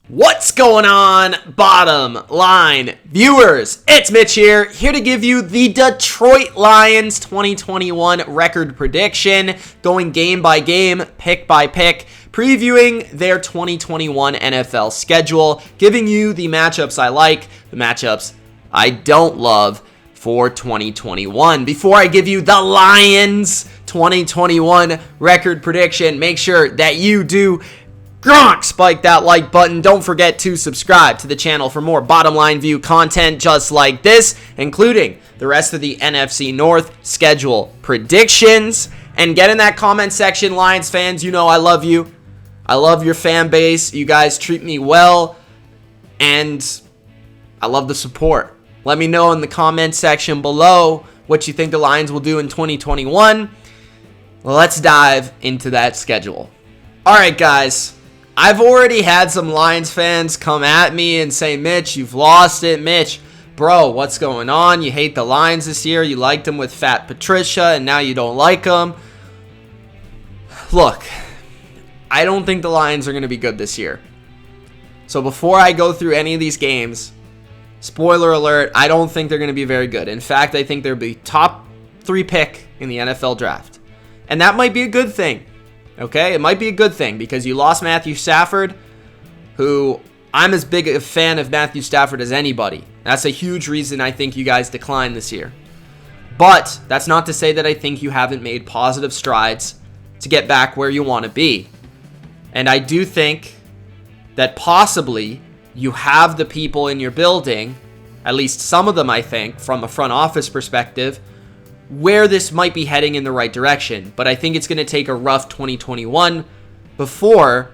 What's going on, bottom line viewers? It's Mitch here to give you the Detroit Lions 2021 record prediction, going game by game, pick by pick, previewing their 2021 NFL schedule, giving you the matchups I like, the matchups I don't love for 2021. Before I give you the Lions 2021 record prediction, make sure that you do spike that like button. Don't forget to subscribe to the channel for more bottom line view content just like this, including the rest of the NFC North schedule predictions. And get in that comment section, Lions fans. You know I love you. I love your fan base. You guys treat me well, and I love the support. Let me know in the comment section below what you think the Lions will do in 2021. Let's dive into that schedule. All right, guys. I've already had some Lions fans come at me and say, Mitch, you've lost it. Mitch, bro, what's going on? You hate the Lions this year. You liked them with Fat Patricia, and now you don't like them. Look, I don't think the Lions are going to be good this year. So before I go through any of these games, spoiler alert, I don't think they're going to be very good. In fact, I think they'll be top 3 pick in the NFL draft. And that might be a good thing. Okay, it might be a good thing because you lost Matthew Stafford, who I'm as big a fan of Matthew Stafford as anybody. That's a huge reason I think you guys declined this year. But that's not to say that I think you haven't made positive strides to get back where you want to be. And I do think that possibly you have the people in your building, at least some of them I think, from a front office perspective, where this might be heading in the right direction. But I think it's going to take a rough 2021 before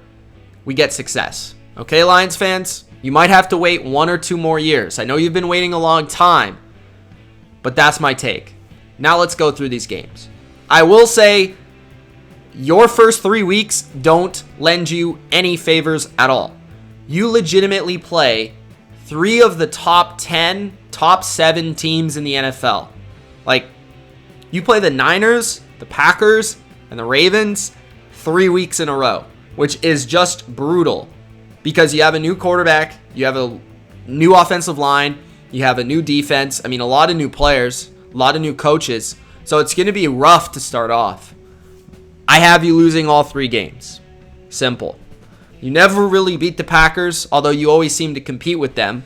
we get success. Okay, Lions fans? You might have to wait 1 or 2 more years. I know you've been waiting a long time, but that's my take. Now let's go through these games. I will say your first 3 weeks don't lend you any favors at all. You legitimately play 3 of the top 10, top 7 teams in the NFL. Like, you play the Niners, the Packers, and the Ravens 3 weeks in a row, which is just brutal because you have a new quarterback, you have a new offensive line, you have a new defense. I mean, a lot of new players, a lot of new coaches. So it's going to be rough to start off. I have you losing all 3 games. Simple. You never really beat the Packers, although you always seem to compete with them.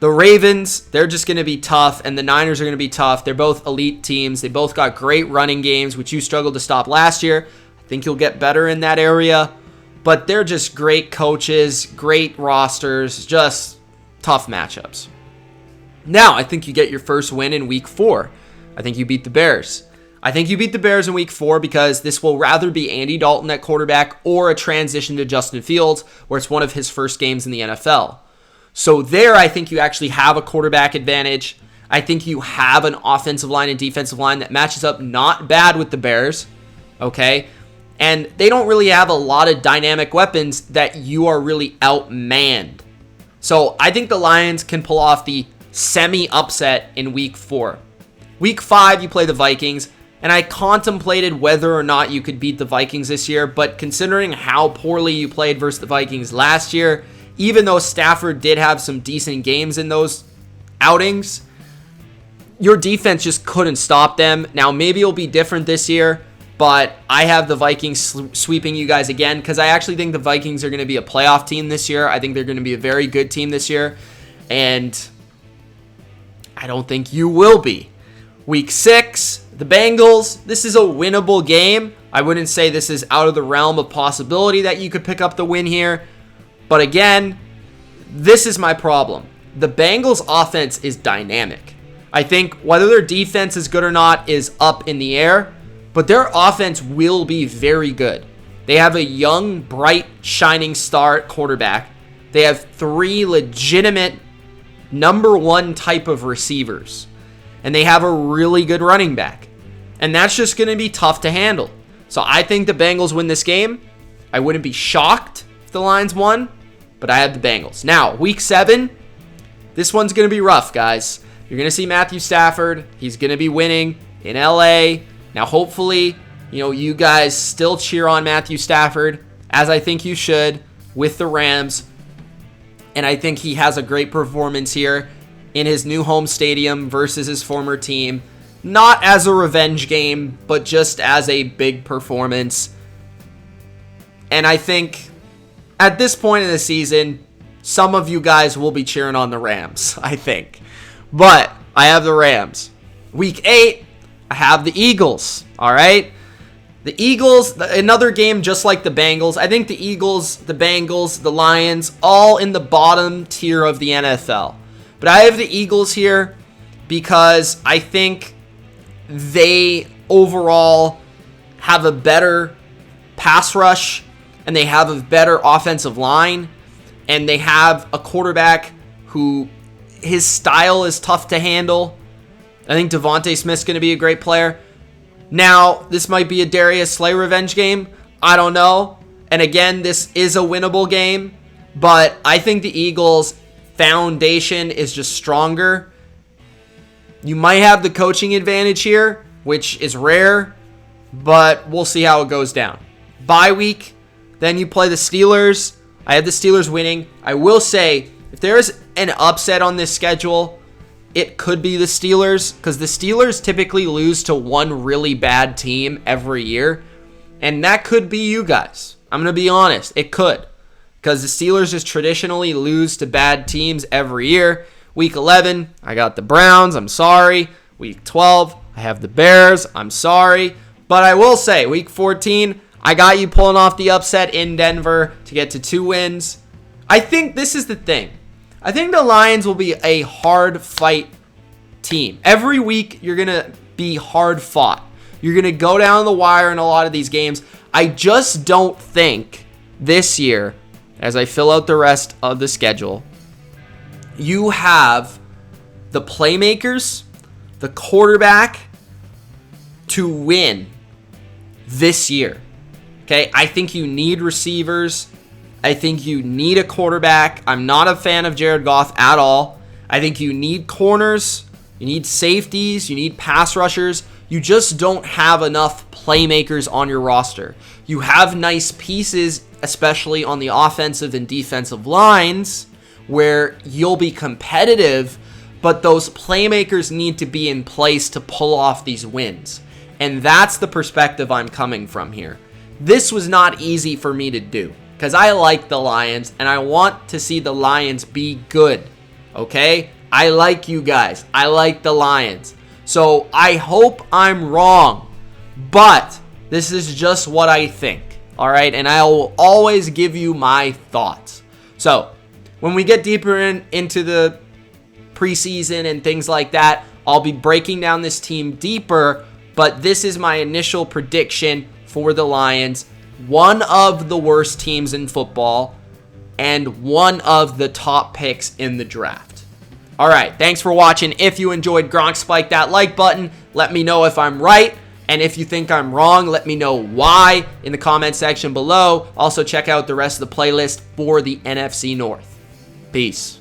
The Ravens, they're just going to be tough, and the Niners are going to be tough. They're both elite teams. They both got great running games, which you struggled to stop last year. I think you'll get better in that area. But they're just great coaches, great rosters, just tough matchups. Now, I think you get your first win in Week 4. I think you beat the Bears. I think you beat the Bears in Week 4 because this will rather be Andy Dalton at quarterback or a transition to Justin Fields, where it's one of his first games in the NFL. So there, I think you actually have a quarterback advantage. I think you have an offensive line and defensive line that matches up not bad with the Bears, okay? And they don't really have a lot of dynamic weapons that you are really outmanned. So I think the Lions can pull off the semi-upset in Week 4. Week 5, you play the Vikings, and I contemplated whether or not you could beat the Vikings this year, but considering how poorly you played versus the Vikings last year, even though Stafford did have some decent games in those outings, your defense just couldn't stop them. Now, maybe it'll be different this year, but I have the Vikings sweeping you guys again because I actually think the Vikings are going to be a playoff team this year. I think they're going to be a very good team this year, and I don't think you will be. Week 6, the Bengals, this is a winnable game. I wouldn't say this is out of the realm of possibility that you could pick up the win here. But again, this is my problem. The Bengals offense is dynamic. I think whether their defense is good or not is up in the air, but their offense will be very good. They have a young, bright, shining star at quarterback. They have 3 legitimate number 1 type of receivers. And they have a really good running back. And that's just going to be tough to handle. So I think the Bengals win this game. I wouldn't be shocked if the Lions won, but I have the Bengals. Now, Week 7, this one's going to be rough, guys. You're going to see Matthew Stafford. He's going to be winning in LA. Now, hopefully, you guys still cheer on Matthew Stafford, as I think you should, with the Rams. And I think he has a great performance here in his new home stadium versus his former team. Not as a revenge game, but just as a big performance. And I think at this point in the season, some of you guys will be cheering on the Rams, I think. But I have the Rams. Week 8, I have the Eagles, all right? The Eagles, another game just like the Bengals. I think the Eagles, the Bengals, the Lions, all in the bottom tier of the NFL. But I have the Eagles here because I think they overall have a better pass rush and they have a better offensive line and they have a quarterback who his style is tough to handle. I think Devontae Smith's going to be a great player. Now, this might be a Darius Slay revenge game. I don't know. And again, this is a winnable game. But I think the Eagles' foundation is just stronger. You might have the coaching advantage here, which is rare. But we'll see how it goes down. Bye week. Then you play the Steelers. I have the Steelers winning. I will say, if there is an upset on this schedule, it could be the Steelers, because the Steelers typically lose to one really bad team every year, and that could be you guys. I'm going to be honest. It could, because the Steelers just traditionally lose to bad teams every year. Week 11, I got the Browns. I'm sorry. Week 12, I have the Bears. I'm sorry. But I will say, Week 14, I got you pulling off the upset in Denver to get to 2 wins. I think this is the thing. I think the Lions will be a hard fight team. Every week, you're going to be hard fought. You're going to go down the wire in a lot of these games. I just don't think this year, as I fill out the rest of the schedule, you have the playmakers, the quarterback to win this year. Okay, I think you need receivers. I think you need a quarterback. I'm not a fan of Jared Goff at all. I think you need corners. You need safeties. You need pass rushers. You just don't have enough playmakers on your roster. You have nice pieces, especially on the offensive and defensive lines, where you'll be competitive, but those playmakers need to be in place to pull off these wins. And that's the perspective I'm coming from here. This was not easy for me to do, because I like the Lions, and I want to see the Lions be good, okay? I like you guys. I like the Lions. So I hope I'm wrong, but this is just what I think, all right? And I will always give you my thoughts. So when we get deeper into the preseason and things like that, I'll be breaking down this team deeper, but this is my initial prediction for the Lions. One of the worst teams in football, and one of the top picks in the draft. All right, thanks for watching. If you enjoyed, Gronk, spike that like button. Let me know if I'm right, and if you think I'm wrong, let me know why in the comment section below. Also, check out the rest of the playlist for the NFC North. Peace.